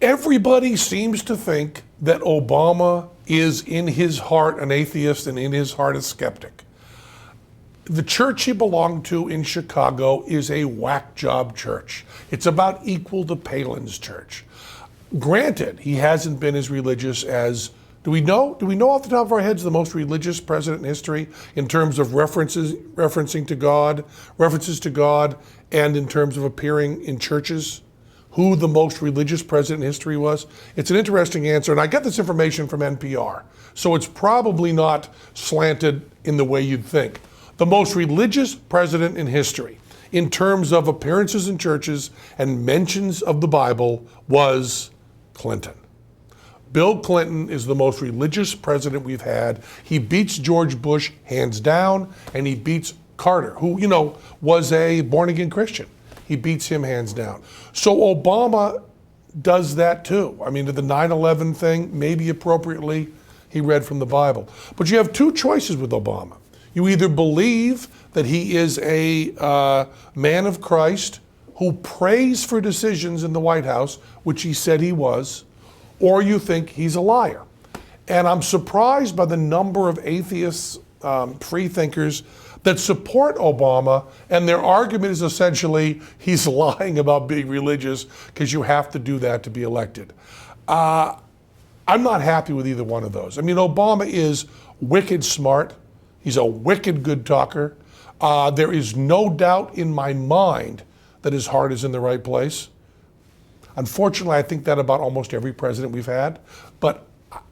Everybody seems to think that Obama is in his heart an atheist and in his heart a skeptic. The church he belonged to in Chicago is a whack job church. It's about equal to Palin's church. Granted, he hasn't been as religious as, do we know off the top of our heads the most religious president in history in terms of references to God, and in terms of appearing in churches? Who the most religious president in history was? It's an interesting answer, and I get this information from NPR, so it's probably not slanted in the way you'd think. The most religious president in history, in terms of appearances in churches and mentions of the Bible, was Clinton. Bill Clinton is the most religious president we've had. He beats George Bush hands down, and he beats Carter, who, was a born-again Christian. He beats him hands down. So Obama does that too. I mean, the 9/11 thing, maybe appropriately, he read from the Bible. But you have two choices with Obama. You either believe that he is a man of Christ who prays for decisions in the White House, which he said he was, or you think he's a liar. And I'm surprised by the number of atheists, free thinkers, that support Obama, and their argument is essentially he's lying about being religious because you have to do that to be elected. I'm not happy with either one of those. I mean, Obama is wicked smart. He's a wicked good talker. There is no doubt in my mind that his heart is in the right place. Unfortunately, I think that about almost every president we've had, but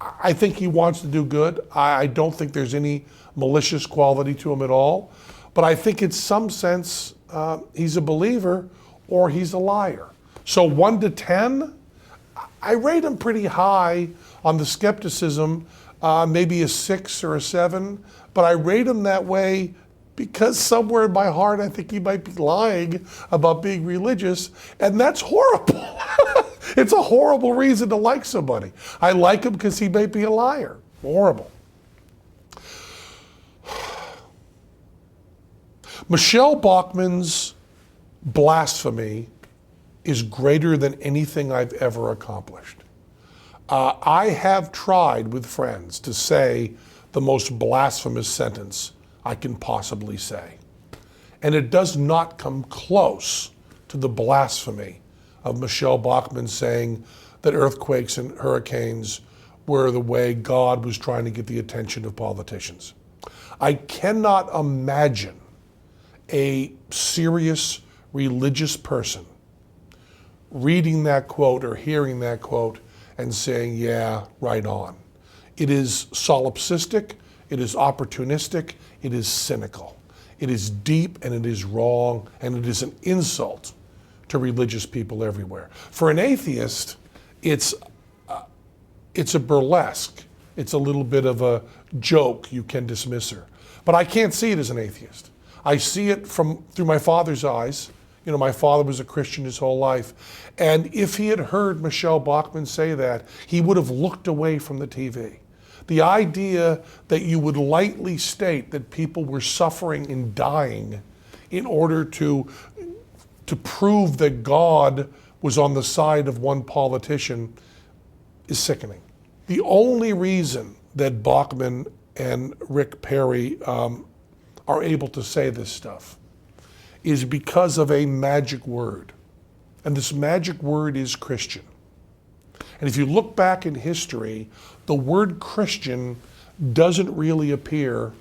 I think he wants to do good. I don't think there's any malicious quality to him at all, but I think in some sense he's a believer or he's a liar. So 1 to 10, I rate him pretty high on the skepticism, maybe a 6 or a 7, but I rate him that way because somewhere in my heart I think he might be lying about being religious, and that's horrible. It's a horrible reason to like somebody. I like him because he may be a liar. Horrible. Michelle Bachmann's blasphemy is greater than anything I've ever accomplished. I have tried with friends to say the most blasphemous sentence I can possibly say. And it does not come close to the blasphemy of Michelle Bachmann saying that earthquakes and hurricanes were the way God was trying to get the attention of politicians. I cannot imagine a serious religious person reading that quote or hearing that quote and saying, yeah, right on. It is solipsistic, it is opportunistic, it is cynical. It is deep and it is wrong and it is an insult to religious people everywhere. For an atheist, it's a burlesque. It's a little bit of a joke. You can dismiss her. But I can't see it as an atheist. I see it through my father's eyes. My father was a Christian his whole life. And if he had heard Michelle Bachmann say that, he would have looked away from the TV. The idea that you would lightly state that people were suffering and dying in order to prove that God was on the side of one politician is sickening. The only reason that Bachmann and Rick Perry are able to say this stuff is because of a magic word. And this magic word is Christian. And if you look back in history, the word Christian doesn't really appear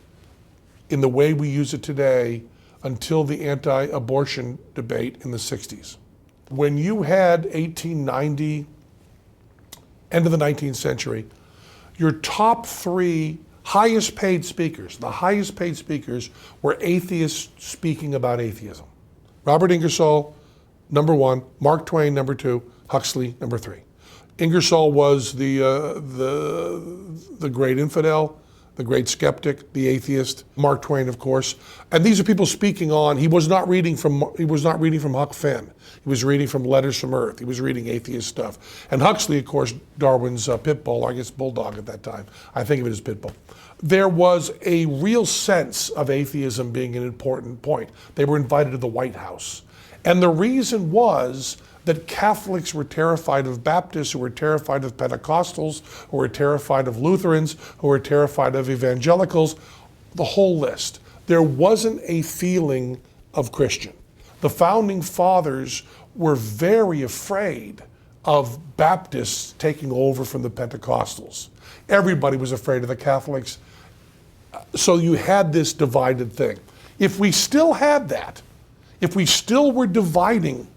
in the way we use it today until the anti-abortion debate in the 60s. When you had 1890, end of the 19th century, your top 3 highest paid speakers, the highest paid speakers were atheists speaking about atheism. Robert Ingersoll, number 1, Mark Twain, number 2, Huxley, number 3. Ingersoll was the great infidel, the great skeptic, the atheist. Mark Twain, of course. And these are people speaking on, he was not reading from Huck Finn. He was reading from Letters from Earth. He was reading atheist stuff. And Huxley, of course, Darwin's pit bull, I guess bulldog at that time. I think of it as pit bull. There was a real sense of atheism being an important point. They were invited to the White House. And the reason was that Catholics were terrified of Baptists, who were terrified of Pentecostals, who were terrified of Lutherans, who were terrified of evangelicals, the whole list. There wasn't a feeling of Christian. The founding fathers were very afraid of Baptists taking over from the Pentecostals. Everybody was afraid of the Catholics. So you had this divided thing. If we still had that, if we still were dividing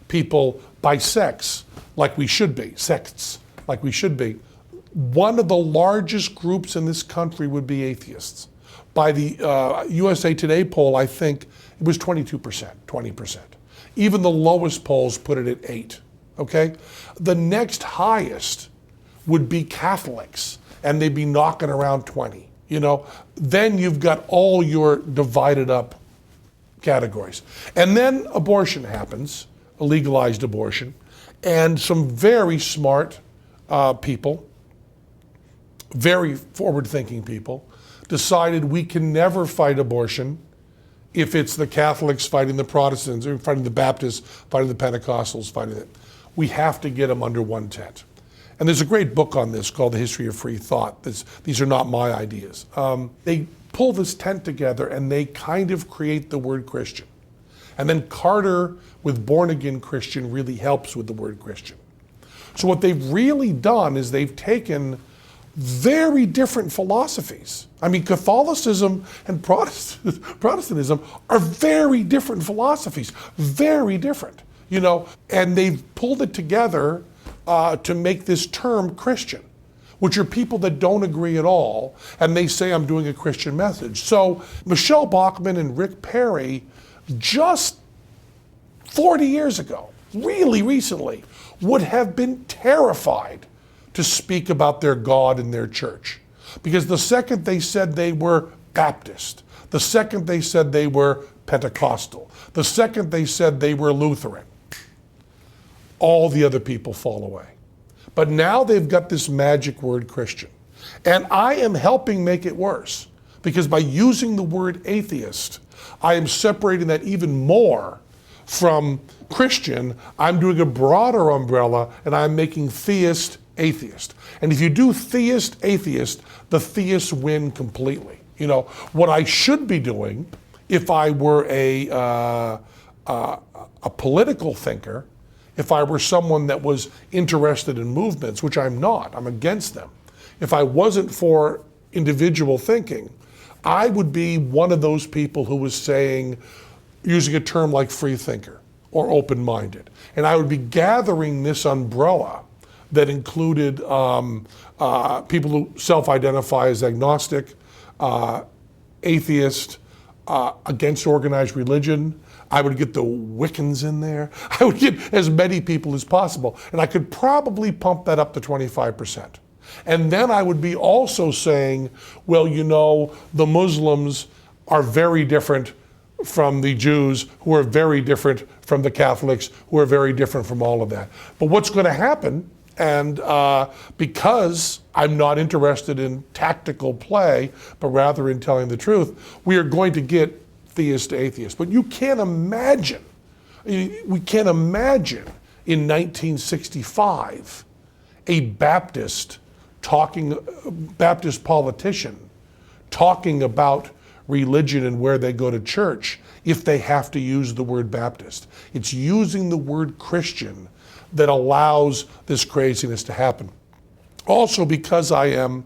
people by sex, like we should be, sects, like we should be, one of the largest groups in this country would be atheists. By the USA Today poll, I think it was 22%, 20%. Even the lowest polls put it at 8, okay? The next highest would be Catholics, and they'd be knocking around 20, you know? Then you've got all your divided up categories. And then abortion happens, a legalized abortion, and some very smart people, very forward-thinking people, decided we can never fight abortion if it's the Catholics fighting the Protestants, or fighting the Baptists, fighting the Pentecostals, fighting it. We have to get them under one tent. And there's a great book on this called The History of Free Thought. These are not my ideas. They pull this tent together and they kind of create the word Christian. And then Carter with Born Again Christian really helps with the word Christian. So what they've really done is they've taken very different philosophies. I mean, Catholicism and Protestantism are very different philosophies, very different, you know, and they've pulled it together to make this term Christian, which are people that don't agree at all, and they say, I'm doing a Christian message. So Michelle Bachmann and Rick Perry, just 40 years ago, really recently, would have been terrified to speak about their God and their church. Because the second they said they were Baptist, the second they said they were Pentecostal, the second they said they were Lutheran, all the other people fall away. But now they've got this magic word Christian. And I am helping make it worse, because by using the word atheist, I am separating that even more from Christian. I'm doing a broader umbrella, and I'm making theist atheist. And if you do theist atheist, the theists win completely. You know, what I should be doing if I were a political thinker, if I were someone that was interested in movements, which I'm not, I'm against them. If I wasn't for individual thinking, I would be one of those people who was saying, using a term like free thinker or open-minded. And I would be gathering this umbrella that included people who self-identify as agnostic, atheist, against organized religion. I would get the Wiccans in there. I would get as many people as possible. And I could probably pump that up to 25%. And then I would be also saying, well, you know, the Muslims are very different from the Jews, who are very different from the Catholics, who are very different from all of that. But what's going to happen, and because I'm not interested in tactical play, but rather in telling the truth, we are going to get theist to atheist. But you can't imagine, we can't imagine in 1965 a Baptist politician talking about religion and where they go to church if they have to use the word Baptist. It's using the word Christian that allows this craziness to happen. Also, because I am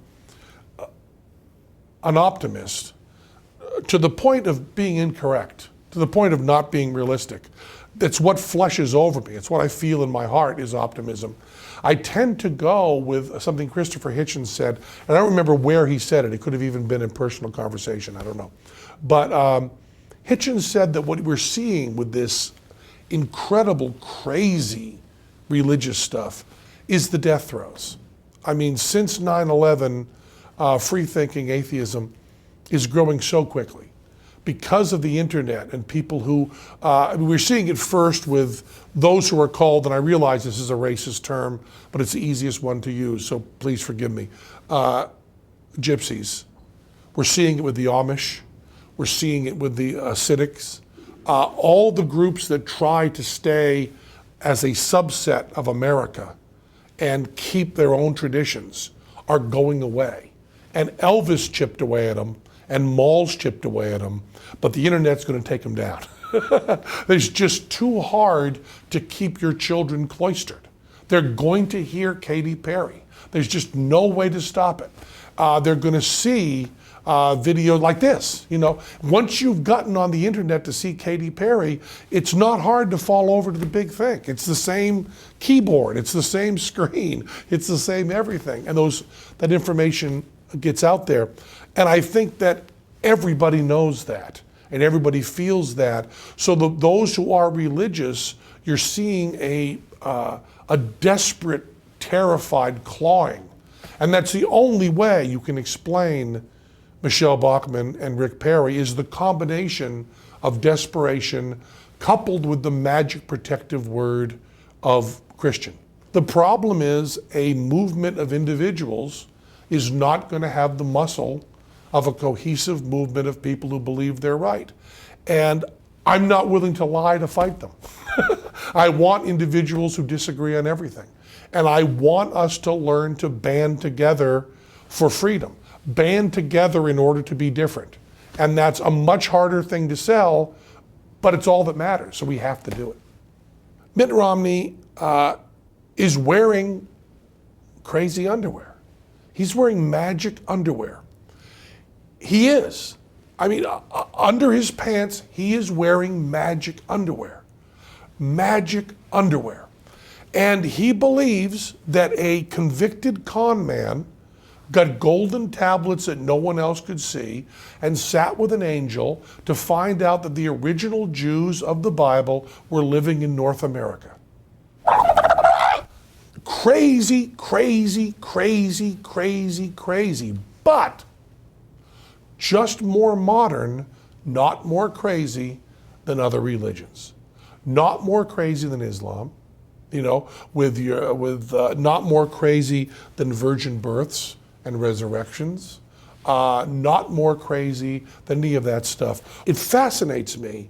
an optimist, to the point of being incorrect, to the point of not being realistic. That's what flushes over me. It's what I feel in my heart is optimism. I tend to go with something Christopher Hitchens said, and I don't remember where he said it. It could have even been in personal conversation, I don't know. But Hitchens said that what we're seeing with this incredible, crazy religious stuff is the death throes. I mean, since 9/11, free-thinking atheism is growing so quickly because of the internet and people who, we're seeing it first with those who are called, and I realize this is a racist term, but it's the easiest one to use, so please forgive me, gypsies. We're seeing it with the Amish. We're seeing it with the Hasidics. All the groups that try to stay as a subset of America and keep their own traditions are going away. And Elvis chipped away at them, and malls chipped away at them, but the internet's going to take them down. It's just too hard to keep your children cloistered. They're going to hear Katy Perry. There's just no way to stop it. They're going to see video like this. You know, once you've gotten on the internet to see Katy Perry, it's not hard to fall over to the big thing. It's the same keyboard, it's the same screen, it's the same everything, and that information gets out there. And I think that everybody knows that, and everybody feels that. So those who are religious, you're seeing a desperate, terrified clawing, and that's the only way you can explain Michelle Bachmann and Rick Perry, is the combination of desperation coupled with the magic protective word of Christian. The problem is a movement of individuals is not going to have the muscle of a cohesive movement of people who believe they're right. And I'm not willing to lie to fight them. I want individuals who disagree on everything. And I want us to learn to band together for freedom. Band together in order to be different. And that's a much harder thing to sell, but it's all that matters, so we have to do it. Mitt Romney is wearing crazy underwear. He's wearing magic underwear. He is. I mean, under his pants, he is wearing magic underwear. Magic underwear. And he believes that a convicted con man got golden tablets that no one else could see, and sat with an angel to find out that the original Jews of the Bible were living in North America. Crazy, crazy, crazy, crazy, crazy. But just more modern, not more crazy than other religions. Not more crazy than Islam, you know, not more crazy than virgin births and resurrections, not more crazy than any of that stuff. It fascinates me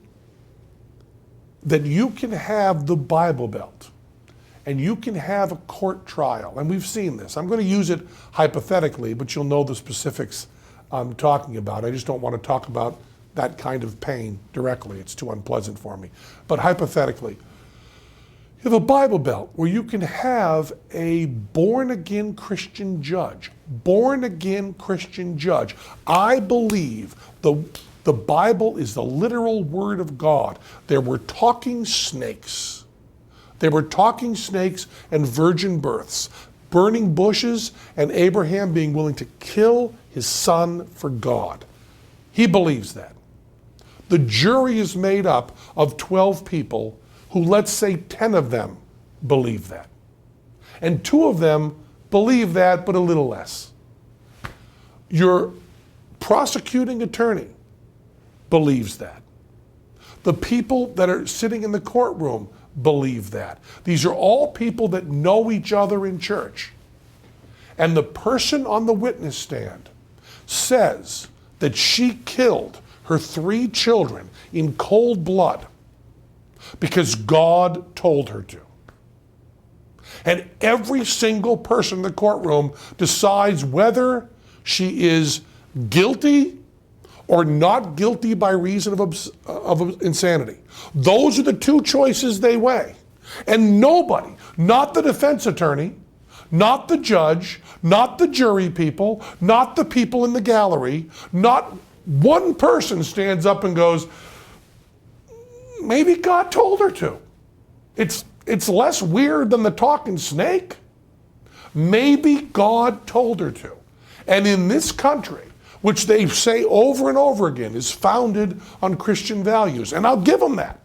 that you can have the Bible Belt and you can have a court trial, and we've seen this. I'm going to use it hypothetically, but you'll know the specifics I'm talking about. I just don't want to talk about that kind of pain directly. It's too unpleasant for me. But hypothetically, you have a Bible Belt where you can have a born-again Christian judge. Born-again Christian judge. I believe the Bible is the literal word of God. There were talking snakes. There were talking snakes and virgin births, burning bushes, and Abraham being willing to kill his son for God. He believes that. The jury is made up of 12 people who, let's say 10 of them believe that. And 2 of them believe that, but a little less. Your prosecuting attorney believes that. The people that are sitting in the courtroom believe that. These are all people that know each other in church. And the person on the witness stand says that she killed her 3 children in cold blood because God told her to. And every single person in the courtroom decides whether she is guilty or not guilty by reason of insanity. Those are the 2 choices they weigh. And nobody, not the defense attorney, not the judge, not the jury people, not the people in the gallery, not one person stands up and goes, maybe God told her to. It's less weird than the talking snake. Maybe God told her to. And in this country, which they say over and over again is founded on Christian values, and I'll give them that.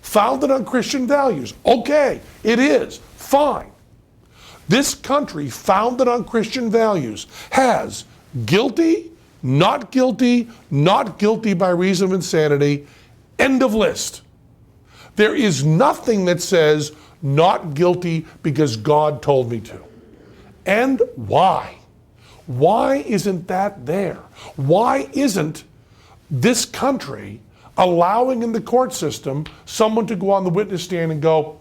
Founded on Christian values. Okay, it is. Fine. This country, founded on Christian values, has guilty, not guilty, not guilty by reason of insanity, end of list. There is nothing that says not guilty because God told me to. And why? Why isn't that there? Why isn't this country allowing in the court system someone to go on the witness stand and go,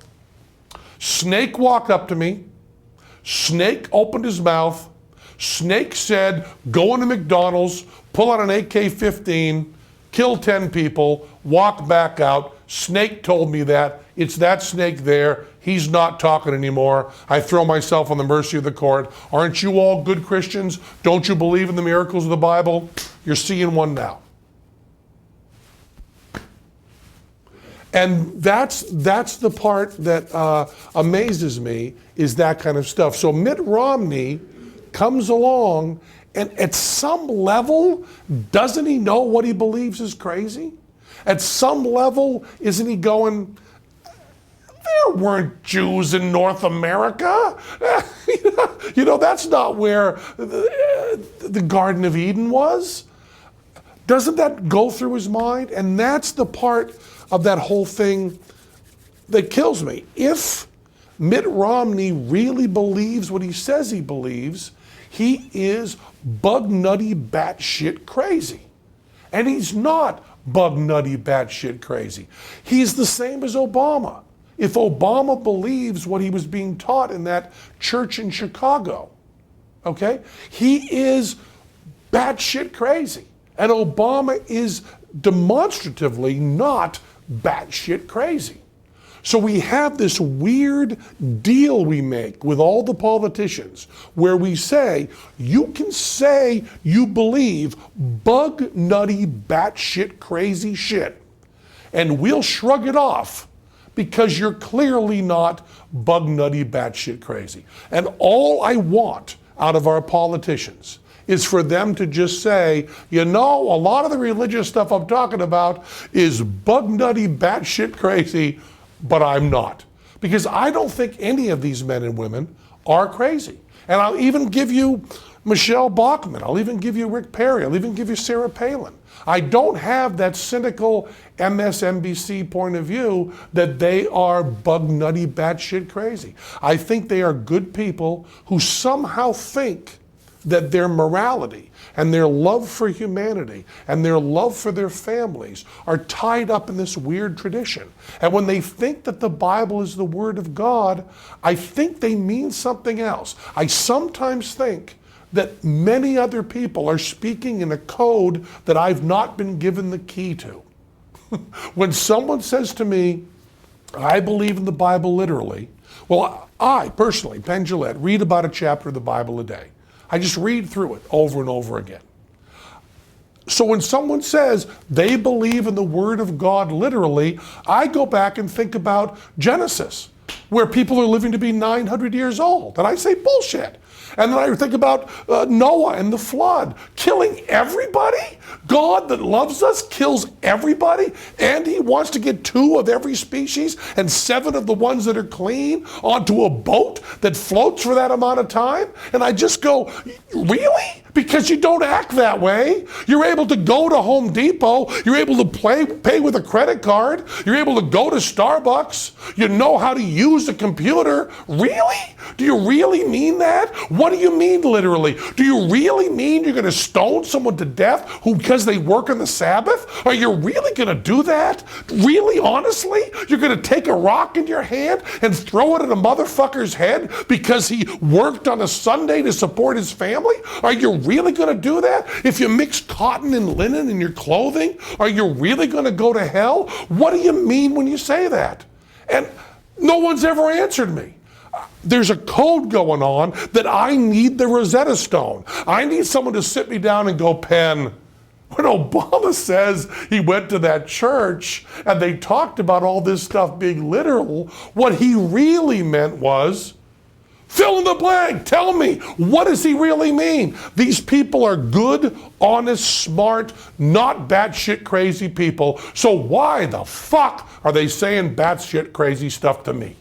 Snake walked up to me. Snake opened his mouth. Snake said, go into McDonald's, pull out an AK-15, kill 10 people, walk back out. Snake told me that. It's that snake there. He's not talking anymore. I throw myself on the mercy of the court. Aren't you all good Christians? Don't you believe in the miracles of the Bible? You're seeing one now. And that's the part that amazes me, is that kind of stuff. So Mitt Romney comes along, and at some level, doesn't he know what he believes is crazy? At some level, isn't he going, there weren't Jews in North America? You know, that's not where the Garden of Eden was. Doesn't that go through his mind? And that's the part of that whole thing that kills me. If Mitt Romney really believes what he says he believes, he is bug nutty batshit crazy. And he's not bug nutty batshit crazy. He's the same as Obama. If Obama believes what he was being taught in that church in Chicago, okay, he is batshit crazy. And Obama is demonstratively not batshit crazy. So we have this weird deal we make with all the politicians where we say, you can say you believe bug nutty batshit crazy shit, and we'll shrug it off because you're clearly not bug nutty batshit crazy. And all I want out of our politicians is for them to just say, you know, a lot of the religious stuff I'm talking about is bug nutty batshit crazy, but I'm not. Because I don't think any of these men and women are crazy. And I'll even give you Michelle Bachmann. I'll even give you Rick Perry. I'll even give you Sarah Palin. I don't have that cynical MSNBC point of view that they are bug nutty batshit crazy. I think they are good people who somehow think that their morality and their love for humanity and their love for their families are tied up in this weird tradition. And when they think that the Bible is the Word of God, I think they mean something else. I sometimes think that many other people are speaking in a code that I've not been given the key to. When someone says to me, I believe in the Bible literally, well, I personally, Penn Jillette, read about a chapter of the Bible a day. I just read through it over and over again. So when someone says they believe in the Word of God literally, I go back and think about Genesis, where people are living to be 900 years old. And I say, bullshit. And then I think about Noah and the flood, killing everybody? God that loves us kills everybody, and he wants to get 2 of every species and 7 of the ones that are clean onto a boat that floats for that amount of time? And I just go, really? Because you don't act that way. You're able to go to Home Depot. You're able to pay with a credit card. You're able to go to Starbucks. You know how to use a computer. Really? Do you really mean that? What do you mean literally? Do you really mean you're going to stone someone to death because they work on the Sabbath? Are you really going to do that? Really, honestly? You're going to take a rock in your hand and throw it at a motherfucker's head because he worked on a Sunday to support his family? Are you really going to do that? If you mix cotton and linen in your clothing, are you really going to go to hell? What do you mean when you say that? And no one's ever answered me. There's a code going on that I need the Rosetta Stone. I need someone to sit me down and go, Penn, when Obama says he went to that church and they talked about all this stuff being literal, what he really meant was, fill in the blank. Tell me, what does he really mean? These people are good, honest, smart, not batshit crazy people. So why the fuck are they saying batshit crazy stuff to me?